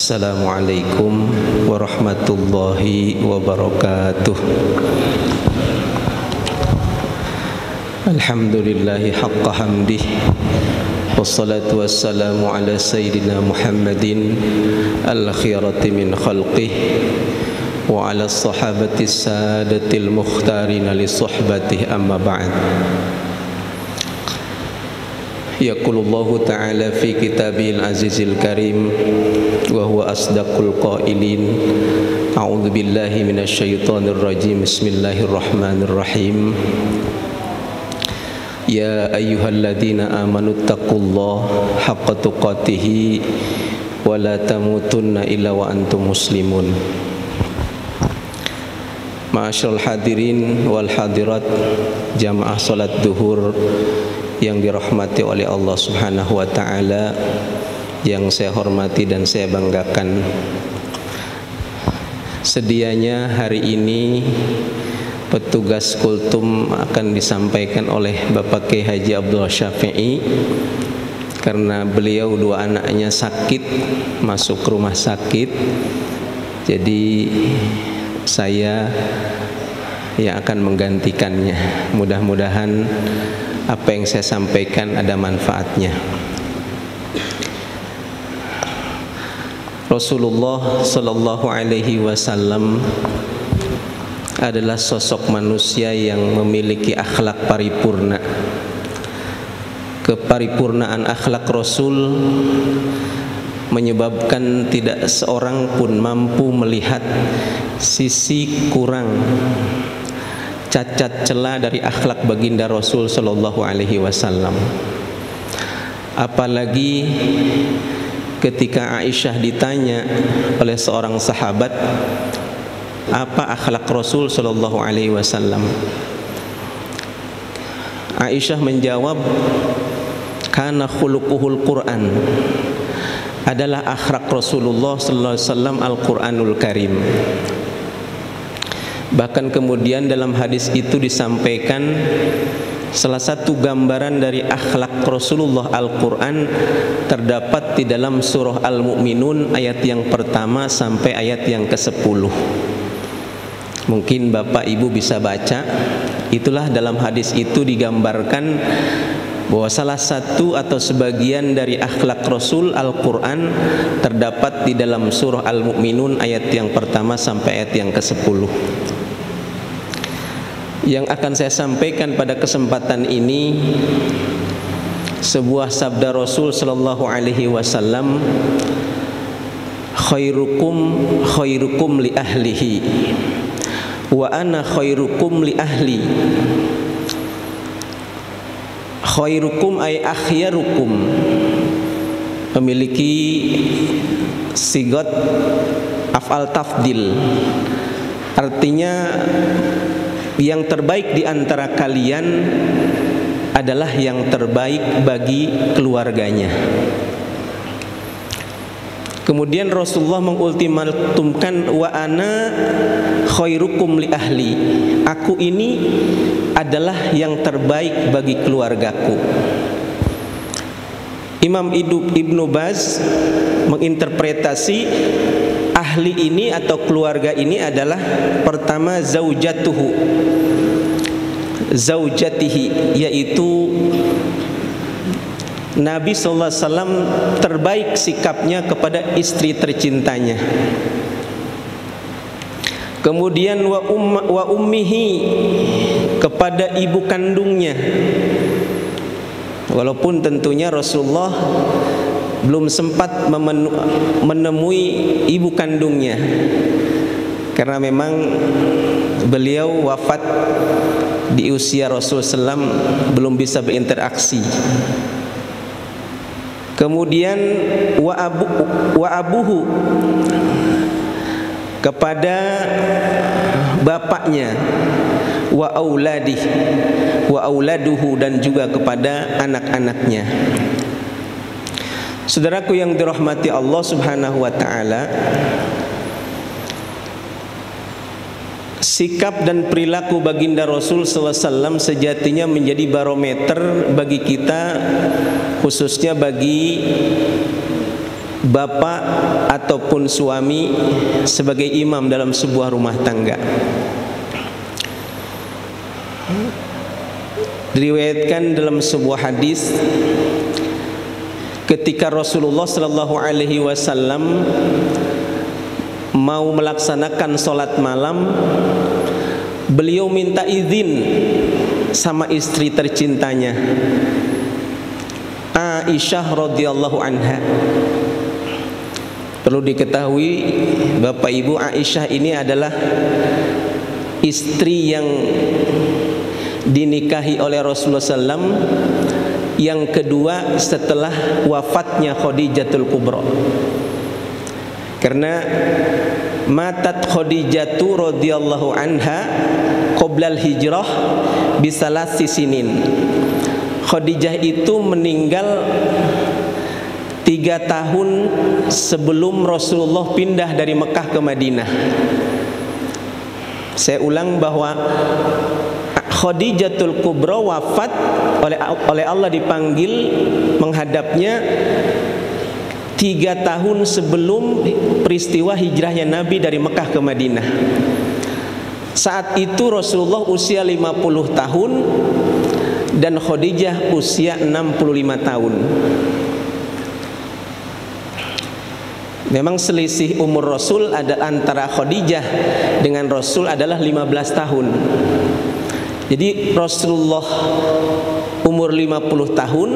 Assalamualaikum warahmatullahi wabarakatuh. Alhamdulillahi haqqa hamdih, wassalatu wassalamu ala sayyidina Muhammadin al-khiyarati min khalqih wa ala sahabati sadatil mukhtarina li suhbatih, amma ba'd. Yaqulullahu ta'ala fi kitabil azizil karim wa huwa asdaqul qailin. A'udzu billahi minasyaitonir rajim. Bismillahirrahmanirrahim. Ya ayyuhalladzina amanu taqullaha haqqa tuqatih wa la tamutunna illa wa antum muslimun. Ma'asyiral hadirin wal hadirat, jamaah salat duhur yang dirahmati oleh Allah Subhanahu wa ta'ala, yang saya hormati dan saya banggakan. Sedianya hari ini petugas kultum akan disampaikan oleh Bapak Kiai Haji Abdul Syafi'i, karena beliau dua anaknya sakit, masuk rumah sakit. Jadi saya yang akan menggantikannya. Mudah-mudahan apa yang saya sampaikan ada manfaatnya. Rasulullah sallallahu alaihi wasallam adalah sosok manusia yang memiliki akhlak paripurna. Keparipurnaan akhlak Rasul menyebabkan tidak seorang pun mampu melihat sisi kurang, cacat celah dari akhlak baginda Rasul sallallahu alaihi wasallam. Apalagi ketika Aisyah ditanya oleh seorang sahabat, apa akhlak Rasul sallallahu alaihi wasallam? Aisyah menjawab, kana khuluquhul Quran. Adalah akhlak Rasulullah sallallahu alaihi wasallam Al-Qur'anul Karim. Bahkan kemudian dalam hadis itu disampaikan salah satu gambaran dari akhlak Rasulullah Al-Quran terdapat di dalam surah Al-Mu'minun ayat yang pertama sampai ayat yang ke-10. Mungkin Bapak Ibu bisa baca. Itulah dalam hadis itu digambarkan bahwa salah satu atau sebagian dari akhlak Rasul Al-Quran terdapat di dalam surah Al-Mu'minun ayat yang pertama sampai ayat yang ke-10. Yang akan saya sampaikan pada kesempatan ini sebuah sabda Rasul sallallahu alaihi wasallam, khairukum li ahlihi wa ana khairukum li ahli. Khairukum ay akhyarukum memiliki sigot af'al tafdil, artinya yang terbaik di antara kalian adalah yang terbaik bagi keluarganya. Kemudian Rasulullah mengultimatumkan, wa ana khairukum li ahli. Aku ini adalah yang terbaik bagi keluargaku. Imam Ibnu Baz menginterpretasi ahli ini atau keluarga ini adalah pertama zaujatihi, yaitu Nabi sallallahu alaihi wasallam terbaik sikapnya kepada istri tercintanya. Kemudian wa ummihi, kepada ibu kandungnya. Walaupun tentunya Rasulullah belum sempat menemui ibu kandungnya, karena memang beliau wafat di usia Rasul SAW, belum bisa berinteraksi. Kemudian wa abuhu, kepada bapaknya, wa auladuhu, dan juga kepada anak-anaknya. Saudaraku yang dirahmati Allah Subhanahu wa ta'ala, sikap dan perilaku baginda Rasul SAW sejatinya menjadi barometer bagi kita, khususnya bagi bapak ataupun suami sebagai imam dalam sebuah rumah tangga. Diriwayatkan dalam sebuah hadis ketika Rasulullah sallallahu alaihi wasallam mau melaksanakan sholat malam, beliau minta izin sama istri tercintanya, Aisyah radhiyallahu anha. Perlu diketahui Bapak Ibu, Aisyah ini adalah istri yang dinikahi oleh Rasulullah SAW yang kedua setelah wafatnya Khadijatul Kubra. Karena matat Khadijatu radhiyallahu anha qoblal hijrah bisalasi sinin. Khadijah itu meninggal 3 tahun sebelum Rasulullah pindah dari Mekah ke Madinah. Saya ulang bahwa Khadijatul Kubra wafat oleh Allah, dipanggil menghadapnya 3 tahun sebelum peristiwa hijrahnya Nabi dari Mekah ke Madinah. Saat itu Rasulullah usia 50 tahun dan Khadijah usia 65 tahun. Memang selisih umur Rasul ada antara Khadijah dengan Rasul adalah 15 tahun. Jadi Rasulullah umur 50 tahun,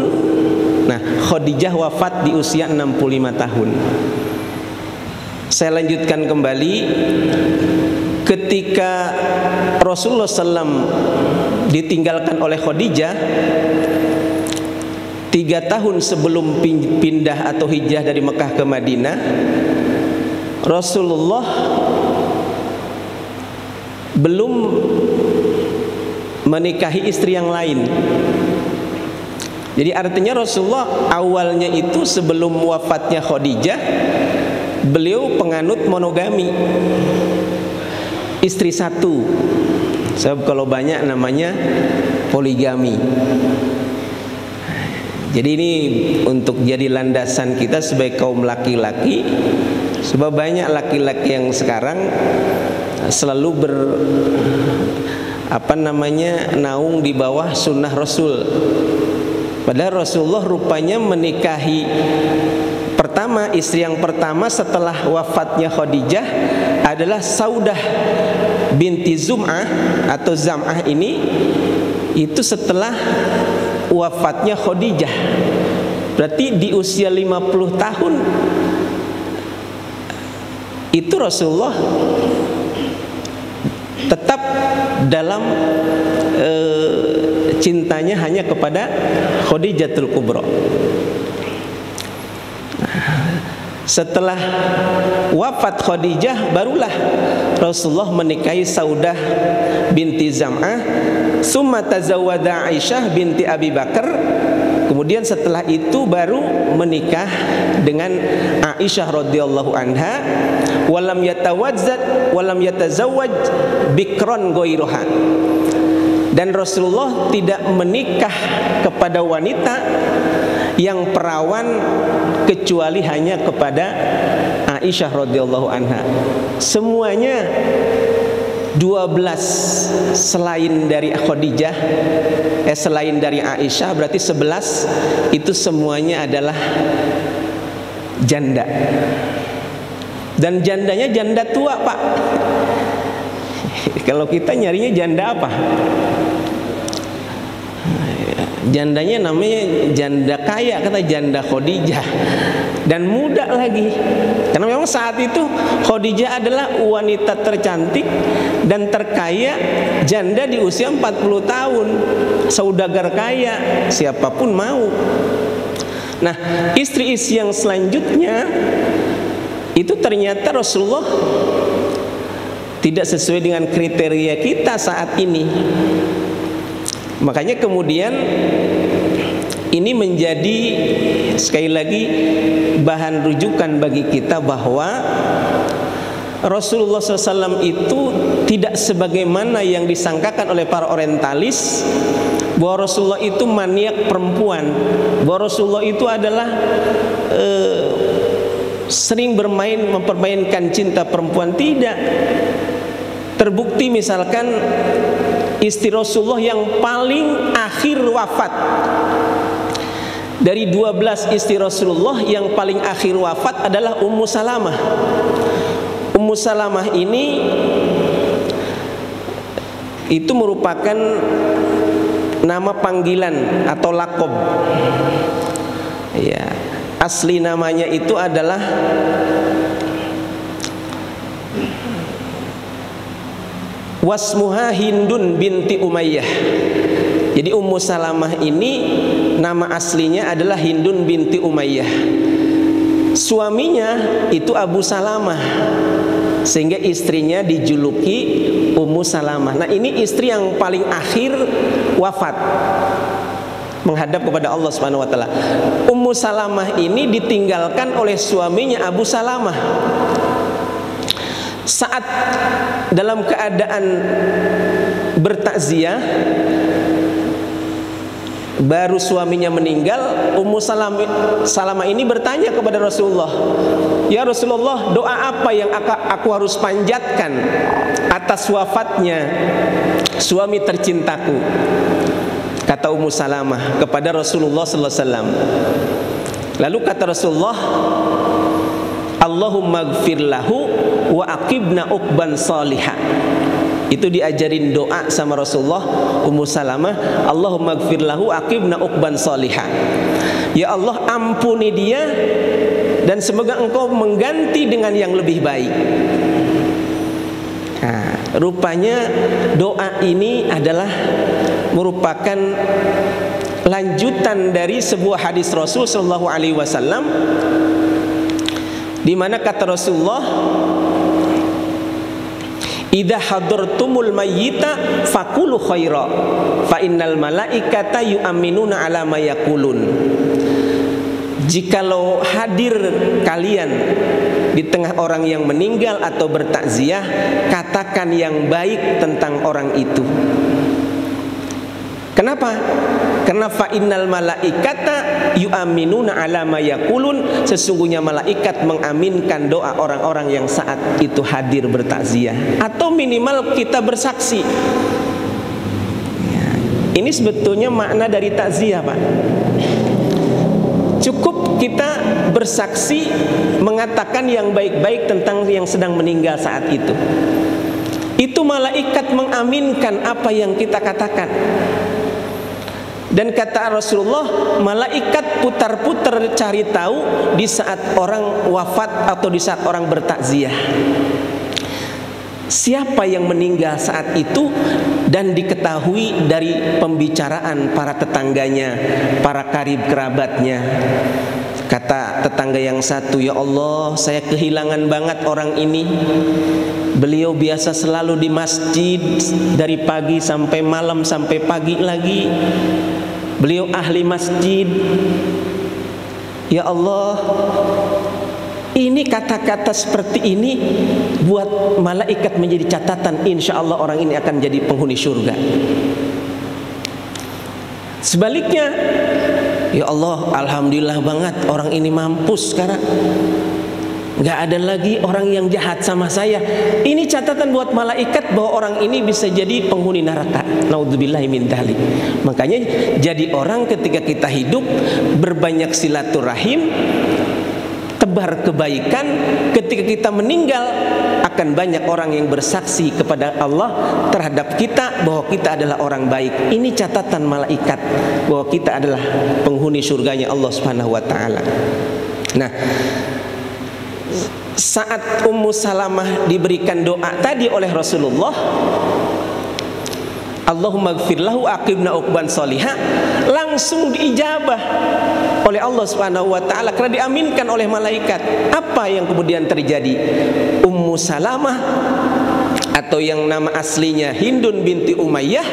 nah Khadijah wafat di usia 65 tahun. Saya lanjutkan kembali, ketika Rasulullah SAW ditinggalkan oleh Khadijah 3 tahun sebelum pindah atau hijrah dari Mekah ke Madinah, Rasulullah belum menikahi istri yang lain. Jadi artinya Rasulullah awalnya itu sebelum wafatnya Khadijah, beliau penganut monogami, istri satu. Sebab kalau banyak namanya poligami. Jadi ini untuk jadi landasan kita sebagai kaum laki-laki, sebab banyak laki-laki yang sekarang selalu naung di bawah sunnah Rasul. Padahal Rasulullah rupanya menikahi pertama, istri yang pertama setelah wafatnya Khadijah adalah Saudah binti Zum'ah atau Zam'ah. Ini itu setelah wafatnya Khadijah. Berarti di usia 50 tahun itu Rasulullah tetap dalam cintanya hanya kepada Khadijatul Kubra. Setelah wafat Khadijah barulah Rasulullah menikahi Saudah binti Zam'ah, summa tazawwada Aisyah binti Abi Bakar. Kemudian setelah itu baru menikah dengan Aisyah radhiyallahu anha, walam yatazawwaj bikron ghairuha. Dan Rasulullah tidak menikah kepada wanita yang perawan kecuali hanya kepada Aisyah radhiyallahu anha. Semuanya 12 selain dari Khadijah, selain dari Aisyah, berarti 11 itu semuanya adalah janda. Dan jandanya janda tua, Pak. Kalau kita nyarinya janda apa? Jandanya namanya janda kaya, kata janda Khadijah, dan muda lagi. Karena memang saat itu Khadijah adalah wanita tercantik dan terkaya, janda di usia 40 tahun, saudagar kaya, siapapun mau. Nah, istri-istri yang selanjutnya itu ternyata Rasulullah tidak sesuai dengan kriteria kita saat ini. Makanya kemudian ini menjadi sekali lagi bahan rujukan bagi kita bahwa Rasulullah SAW itu tidak sebagaimana yang disangkakan oleh para orientalis, bahwa Rasulullah itu maniak perempuan, bahwa Rasulullah itu adalah sering mempermainkan cinta perempuan, tidak. Terbukti misalkan istri Rasulullah yang paling akhir wafat. Dari 12 istri Rasulullah, yang paling akhir wafat adalah Ummu Salamah. Ummu Salamah ini itu merupakan nama panggilan atau lakob. Ya, asli namanya itu adalah wasmuha Hindun binti Umayyah. Jadi Ummu Salamah ini nama aslinya adalah Hindun binti Umayyah. Suaminya itu Abu Salamah, sehingga istrinya dijuluki Ummu Salamah. Nah, ini istri yang paling akhir wafat, menghadap kepada Allah Subhanahu wa taala. Ummu Salamah ini ditinggalkan oleh suaminya Abu Salamah. Saat dalam keadaan bertakziah, baru suaminya meninggal, Ummu Salamah ini bertanya kepada Rasulullah, "Ya Rasulullah, doa apa yang aku harus panjatkan atas wafatnya suami tercintaku?" Kata Ummu Salamah kepada Rasulullah sallallahu alaihi wasallam. Lalu kata Rasulullah, "Allahumma gfir lahu wa aqibna uqban salihah." Itu diajarin doa sama Rasulullah Ummu Salamah, "Allahumma gfir lahu aqibna uqban salihah." Ya Allah, ampuni dia dan semoga engkau mengganti dengan yang lebih baik. Nah, rupanya doa ini adalah merupakan lanjutan dari sebuah hadis Rasul sallallahu alaihi wasallam, di mana kata Rasulullah, "Idza hadartumul mayyita faqulu khaira fa innal malaikata yu'minuna ala ma yaqulun." Jikalau hadir kalian di tengah orang yang meninggal atau bertakziah, katakan yang baik tentang orang itu. Kenapa? Karena fa innal malaikata yu'minuna ala ma yaqulun, sesungguhnya malaikat mengaminkan doa orang-orang yang saat itu hadir bertakziah, atau minimal kita bersaksi. Ya, ini sebetulnya makna dari takziah, Pak. Cukup kita bersaksi mengatakan yang baik-baik tentang yang sedang meninggal saat itu. Itu malaikat mengaminkan apa yang kita katakan. Dan kata Rasulullah, malaikat putar-putar cari tahu di saat orang wafat atau di saat orang bertakziah, siapa yang meninggal saat itu, dan diketahui dari pembicaraan para tetangganya, para karib kerabatnya. Kata tetangga yang satu, "Ya Allah, saya kehilangan banget orang ini. Beliau biasa selalu di masjid dari pagi sampai malam sampai pagi lagi. Beliau ahli masjid. Ya Allah, ini kata-kata seperti ini buat malaikat menjadi catatan, insya Allah orang ini akan jadi penghuni surga." Sebaliknya, "Ya Allah, alhamdulillah banget orang ini mampus sekarang. Gak ada lagi orang yang jahat sama saya." Ini catatan buat malaikat bahwa orang ini bisa jadi penghuni neraka. Naudzubillahi min dzalik. Makanya jadi orang ketika kita hidup berbanyak silaturahim, tebar kebaikan. Ketika kita meninggal akan banyak orang yang bersaksi kepada Allah terhadap kita bahwa kita adalah orang baik. Ini catatan malaikat bahwa kita adalah penghuni surganya Allah Subhanahu wa taala. Nah, saat Ummu Salamah diberikan doa tadi oleh Rasulullah, "Allahumma gfir lahu aqibna uqban salihah," langsung diijabah oleh Allah Subhanahu wa taala karena diaminkan oleh malaikat. Apa yang kemudian terjadi? Ummu Salamah atau yang nama aslinya Hindun binti Umayyah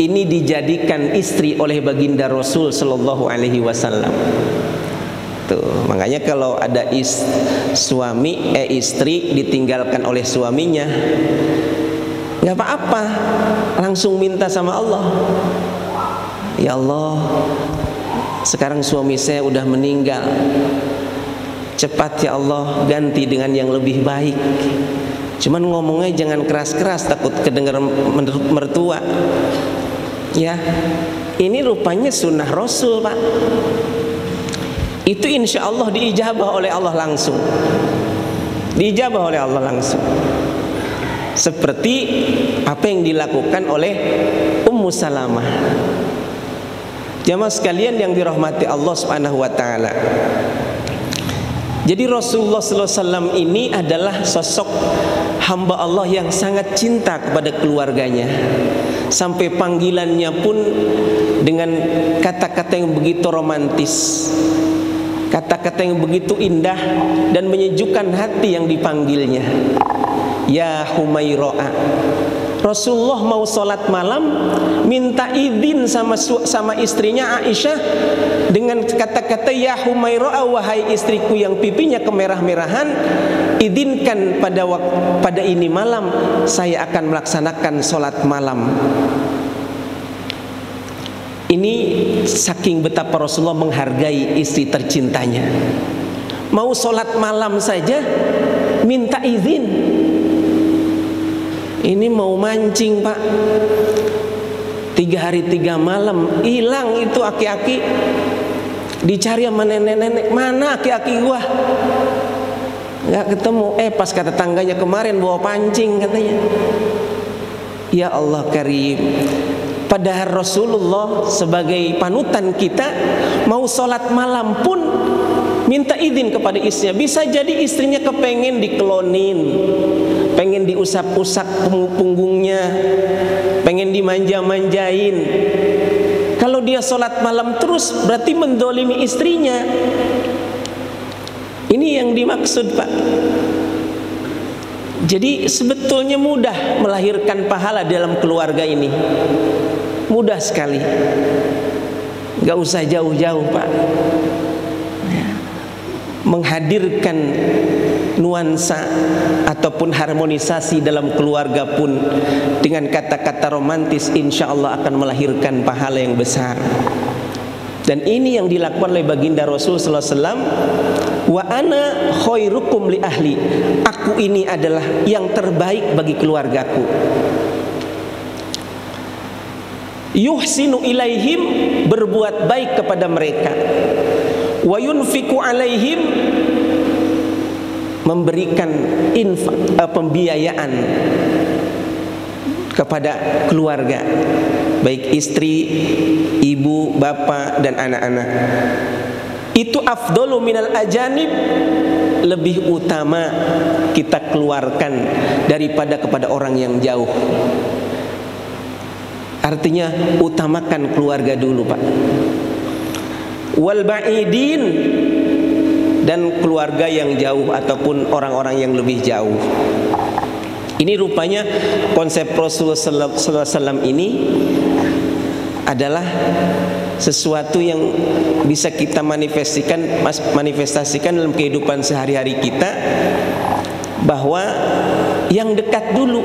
ini dijadikan istri oleh baginda Rasul sallallahu alaihi wasallam. Tuh, makanya kalau ada istri ditinggalkan oleh suaminya, nggak apa-apa, langsung minta sama Allah, "Ya Allah, sekarang suami saya udah meninggal. cepat ya Allah ganti dengan yang lebih baik. Cuman ngomongnya jangan keras-keras, takut kedengar mertua. Ya, ini rupanya sunnah Rasul, Pak. Itu insya Allah diijabah oleh Allah langsung. Diijabah oleh Allah langsung. Seperti apa yang dilakukan oleh Ummu Salamah. Jamaah sekalian yang dirahmati Allah Subhanahu wa taala. Jadi Rasulullah sallallahu alaihi wasallam ini adalah sosok hamba Allah yang sangat cinta kepada keluarganya. Sampai panggilannya pun dengan kata-kata yang begitu romantis, kata-kata yang begitu indah dan menyejukkan hati yang dipanggilnya. Ya Humairah. Rasulullah mau sholat malam, minta izin sama istrinya Aisyah dengan kata-kata ya Humairah, wahai istriku yang pipinya kemerah-merahan, izinkan pada ini malam saya akan melaksanakan sholat malam. Ini saking betapa Rasulullah menghargai istri tercintanya. Mau sholat malam saja minta izin. Ini mau mancing, Pak. 3 hari 3 malam hilang itu aki-aki. Dicari sama nenek-nenek, mana aki-aki gua? Nggak ketemu. Pas kata tangganya kemarin bawa pancing katanya. Ya Allah Karim. Padahal Rasulullah sebagai panutan kita mau sholat malam pun minta izin kepada istrinya. Bisa jadi istrinya kepengen dikelonin, pengen diusap-usap punggungnya, pengen dimanja-manjain. Kalau dia sholat malam terus berarti mendolimi istrinya. Ini yang dimaksud, Pak. Jadi sebetulnya mudah melahirkan pahala dalam keluarga ini. Mudah sekali. Gak usah jauh-jauh, Pak. Menghadirkan nuansa ataupun harmonisasi dalam keluarga pun dengan kata-kata romantis insya Allah akan melahirkan pahala yang besar. Dan ini yang dilakukan oleh baginda Rasul sallallahu alaihi wasallam. Wa ana khairukum li ahli. Aku ini adalah yang terbaik bagi keluargaku. Yuhsinu ilaihim, berbuat baik kepada mereka. Wa yunfiqu alaihim, memberikan pembiayaan kepada keluarga, baik istri, ibu, bapak dan anak-anak. Itu afdalu minal ajanib, lebih utama kita keluarkan daripada kepada orang yang jauh. Artinya utamakan keluarga dulu, Pak. Wal ba'idin, dan keluarga yang jauh ataupun orang-orang yang lebih jauh. Ini rupanya konsep Rasulullah sallallahu alaihi wasallam ini adalah sesuatu yang bisa kita manifestasikan dalam kehidupan sehari-hari kita, bahwa yang dekat dulu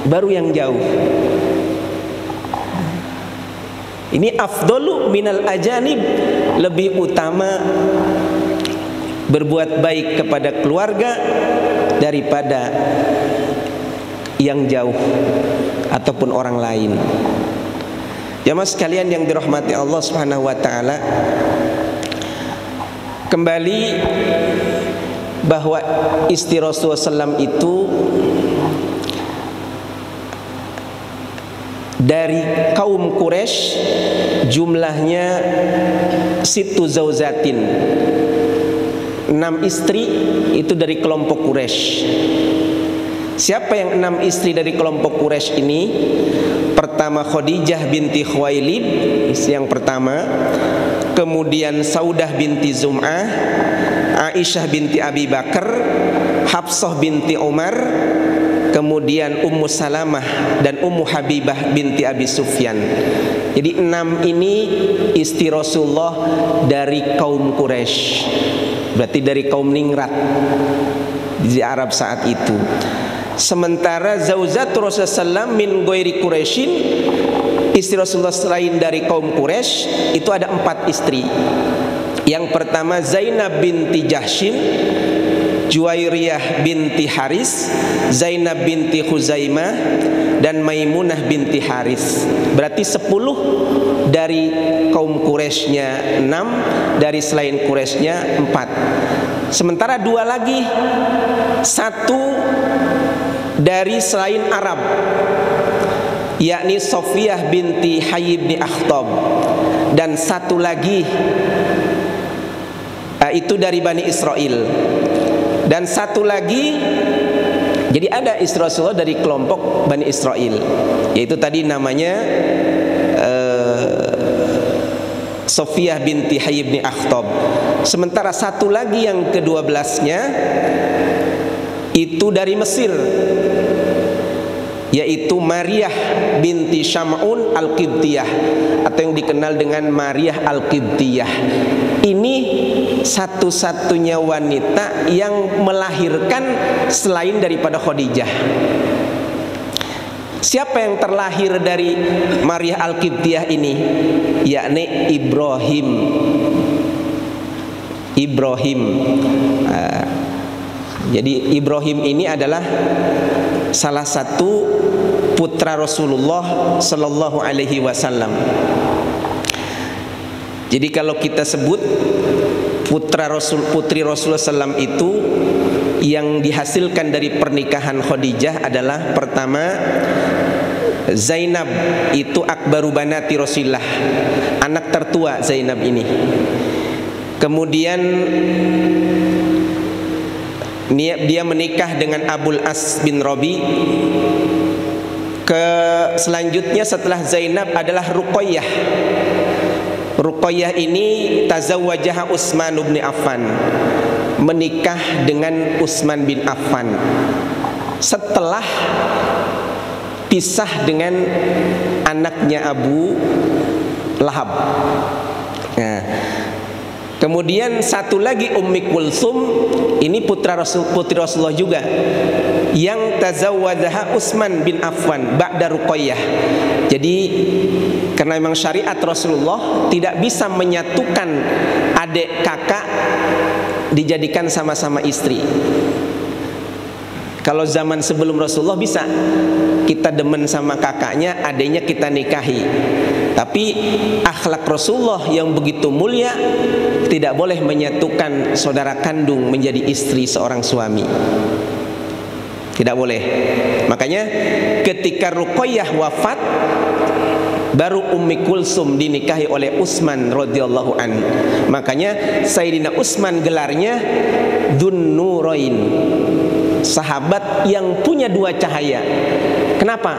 baru yang jauh. Ini afdalu minal ajanib, lebih utama berbuat baik kepada keluarga daripada yang jauh ataupun orang lain. Jamaah sekalian yang dirahmati Allah Subhanahu wa taala, kembali bahwa istri Rasulullah SAW itu dari kaum Quraisy, jumlahnya situ zauzatin, 6 istri itu dari kelompok Quraisy. Siapa yang 6 istri dari kelompok Quraisy ini? Pertama Khadijah binti Khuwailid, istri yang pertama. Kemudian Saudah binti Zum'ah, Aisyah binti Abi Bakar, Hafsah binti Umar, kemudian Ummu Salamah dan Ummu Habibah binti Abi Sufyan. Jadi 6 ini istri Rasulullah dari kaum Quraisy, berarti dari kaum Ningrat di Arab saat itu. Sementara zaujat Rasulullah SAW min ghairi Quraisyin, istri Rasulullah selain dari kaum Quraisy itu ada 4 istri. Yang pertama Zainab binti Jahshin, Juwairiyah binti Haris, Zainab binti Khuzaimah, dan Maimunah binti Haris. Berarti 10 dari kaum Quraisynya 6, dari selain Quraisynya 4. Sementara 2 lagi, 1 dari selain Arab, yakni Sofiyah binti Hayy bin Akhtab, dan 1 lagi itu dari Bani Israel, dan 1 lagi, jadi ada istri Rasulullah dari kelompok Bani Israel, yaitu tadi namanya Sofiyah binti Hayy bin Akhtab. Sementara 1 lagi yang ke-12-nya itu dari Mesir, yaitu Maryah binti Syam'un Al-Qibtiyah, atau yang dikenal dengan Maryah Al-Qibtiyah. Ini satu-satunya wanita yang melahirkan selain daripada Khadijah. Siapa yang terlahir dari Maryah Al-Qibtiyah ini? Yakni Ibrahim. Jadi Ibrahim ini adalah salah satu putra Rasulullah Sallallahu Alaihi Wasallam. Jadi kalau kita sebut putri Rasulullah SAW itu yang dihasilkan dari pernikahan Khadijah adalah pertama Zainab, itu akbaru banati Rasulullah, anak tertua Zainab ini. Kemudian dia menikah dengan Abul As bin Rabi. Selanjutnya setelah Zainab adalah Ruqayyah. Ruqayyah ini tazawwajaha Utsman bin Affan, menikah dengan Utsman bin Affan setelah pisah dengan anaknya Abu Lahab. Nah, kemudian 1 lagi Ummi Kulsum, ini putri Rasulullah juga, yang tazawwadzaha Utsman bin Affan ba'da Ruqayyah. Jadi karena memang syariat Rasulullah tidak bisa menyatukan adik kakak dijadikan sama-sama istri. Kalau zaman sebelum Rasulullah bisa, kita demen sama kakaknya, adiknya kita nikahi. Tapi akhlak Rasulullah yang begitu mulia tidak boleh menyatukan saudara kandung menjadi istri seorang suami. Tidak boleh. Makanya ketika Ruqayyah wafat, baru Ummi Kulsum dinikahi oleh Utsman radhiyallahu an. Makanya Sayyidina Utsman gelarnya Dzun Nurain, sahabat yang punya 2 cahaya. Kenapa?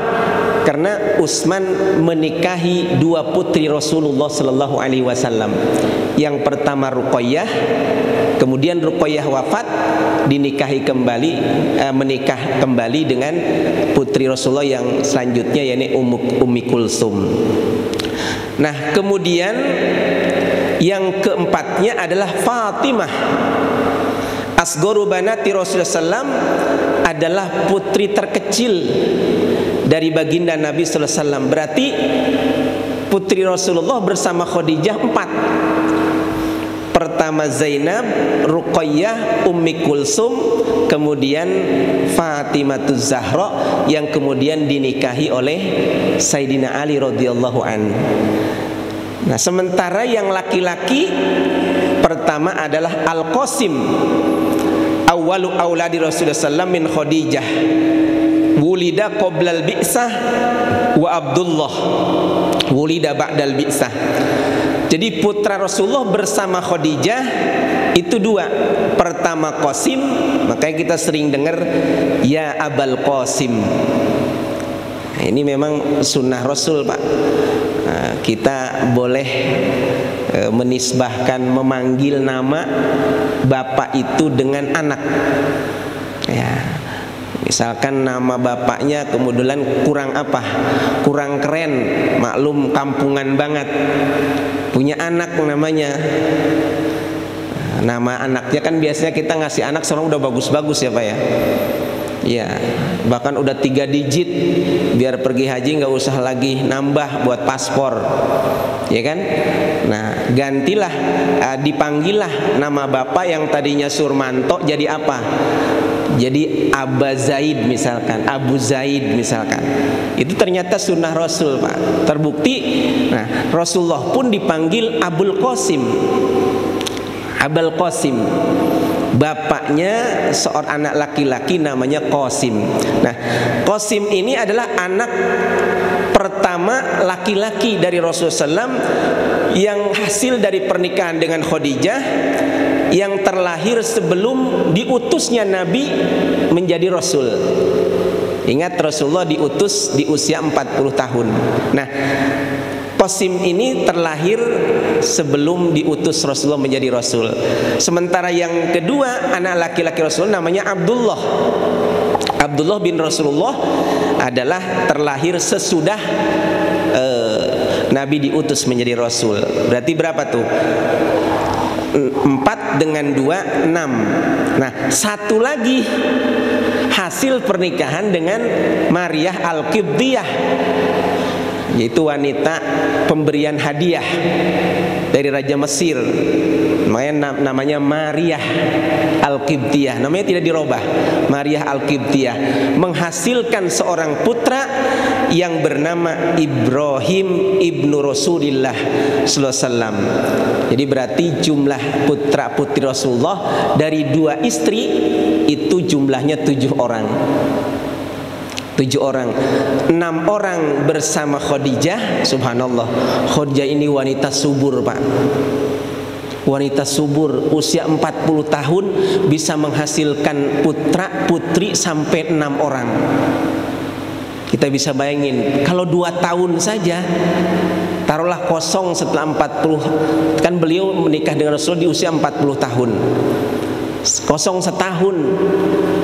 Karena Utsman menikahi 2 putri Rasulullah sallallahu alaihi wasallam. Yang pertama Ruqayyah, kemudian Ruqayyah wafat, dinikahi kembali, menikah kembali dengan putri Rasulullah yang selanjutnya, yakni Ummi Kulsum. Nah, kemudian yang keempatnya adalah Fatimah. Asgharu banati Rasulullah SAW, adalah putri terkecil dari baginda Nabi sallallahu alaihi wasallam. Berarti putri Rasulullah bersama Khadijah 4. Pertama Zainab, Ruqayyah, Ummi Kulsum, kemudian Fatimatuz Zahra yang kemudian dinikahi oleh Sayyidina Ali radhiyallahu an. Nah, sementara yang laki-laki pertama adalah Al-Qasim, awwalu auladi Rasulullah sallallahu min Khadijah, wulida qoblal bi'sah, wa Abdullah wulida ba'dal bi'sah. Jadi putra Rasulullah bersama Khadijah itu 2. Pertama Qasim, makanya kita sering dengar ya Abul Qasim. Nah, ini memang sunnah Rasul, Pak. Nah, kita boleh menisbahkan, memanggil nama bapak itu dengan anak. Ya, misalkan nama bapaknya kemudian kurang apa? Kurang keren, maklum kampungan banget. Punya anak namanya. Nama anaknya kan biasanya kita ngasih anak seorang udah bagus-bagus ya Pak ya. Ya, bahkan udah 3 digit, biar pergi haji nggak usah lagi nambah buat paspor, ya kan? Nah, gantilah, dipanggillah nama bapak yang tadinya Surmanto jadi apa? Jadi Aba Zaid misalkan, Abu Zaid misalkan. Itu ternyata sunnah Rasul, Pak. Terbukti. Nah, Rasulullah pun dipanggil Abul Qasim. Abul Qasim. Bapaknya seorang anak laki-laki namanya Qasim. Nah, Qasim ini adalah anak pertama laki-laki dari Rasulullah SAW yang hasil dari pernikahan dengan Khadijah, yang terlahir sebelum diutusnya Nabi menjadi Rasul. Ingat, Rasulullah diutus di usia 40 tahun. Nah, Qasim ini terlahir sebelum diutus Rasulullah menjadi Rasul. Sementara yang kedua, anak laki-laki Rasulullah namanya Abdullah. Abdullah bin Rasulullah adalah terlahir sesudah Nabi diutus menjadi Rasul. Berarti berapa tuh? 4 dengan 2, 6. Nah, satu lagi hasil pernikahan dengan Maryah Al-Qibtiyah, yaitu wanita pemberian hadiah dari Raja Mesir. Makanya namanya Maryah Al-Qibtiyah. Namanya tidak dirubah, Maryah Al-Qibtiyah. Menghasilkan seorang putra yang bernama Ibrahim ibnu Rasulillah sallallahu alaihi wasallam. Jadi berarti jumlah putra putri Rasulullah dari 2 istri itu jumlahnya 7 orang. 7 orang, 6 orang bersama Khadijah. Subhanallah, Khadijah ini wanita subur, Pak. Wanita subur, usia 40 tahun bisa menghasilkan putra putri sampai 6 orang. Kita bisa bayangin, kalau 2 tahun saja, taruhlah kosong setelah 40, kan beliau menikah dengan Rasulullah di usia 40 tahun. Kosong setahun,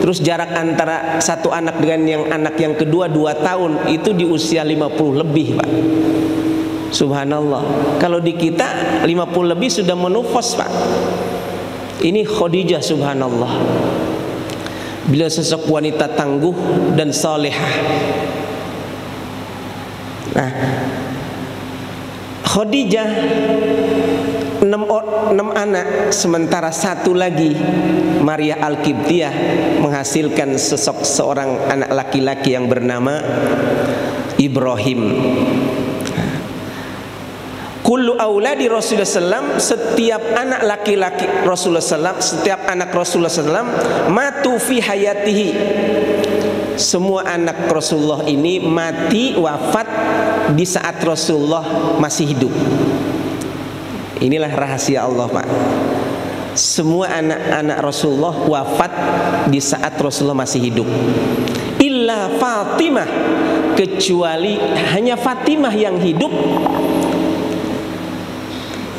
terus jarak antara satu anak dengan yang anak yang kedua 2 tahun, itu di usia 50 lebih, Pak. Subhanallah. Kalau di kita 50 lebih sudah menufas, Pak. Ini Khadijah, subhanallah. Beliau sosok wanita tangguh dan salihah. Nah, Khadijah 6 anak, sementara satu lagi Maryah Al-Qibtiyah menghasilkan sosok seorang anak laki-laki yang bernama Ibrahim. Kullu auladi Rasulullah SAW, setiap anak laki-laki Rasulullah SAW, setiap anak Rasulullah SAW matu fi hayatihi. Semua anak Rasulullah ini mati, wafat di saat Rasulullah masih hidup. Inilah rahasia Allah, Pak. Semua anak-anak Rasulullah wafat di saat Rasulullah masih hidup. Illa Fatimah, kecuali hanya Fatimah yang hidup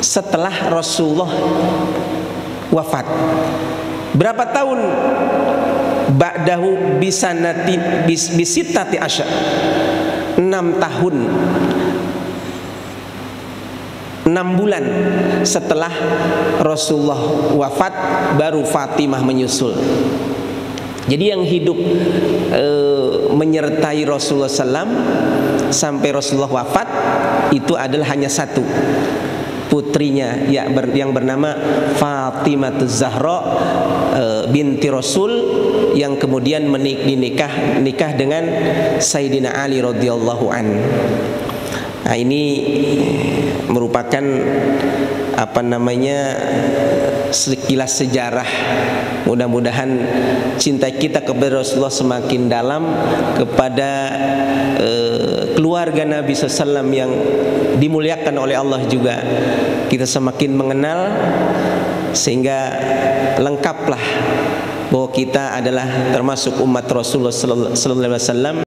setelah Rasulullah wafat. Berapa tahun? Ba'dahu bisanati bisittati asyar. 6 tahun, 6 bulan setelah Rasulullah wafat baru Fatimah menyusul. Jadi yang hidup menyertai Rasulullah SAW sampai Rasulullah wafat itu adalah hanya 1, putrinya yang bernama Fatimah Zahra binti Rasul, yang kemudian nikah dengan Sayyidina Ali radhiyallahu anhu. Nah, ini merupakan sekilas sejarah. Mudah-mudahan cinta kita kepada Rasulullah semakin dalam, kepada keluarga Nabi SAW yang dimuliakan oleh Allah juga kita semakin mengenal, sehingga lengkaplah bahwa kita adalah termasuk umat Rasulullah sallallahu alaihi wasallam.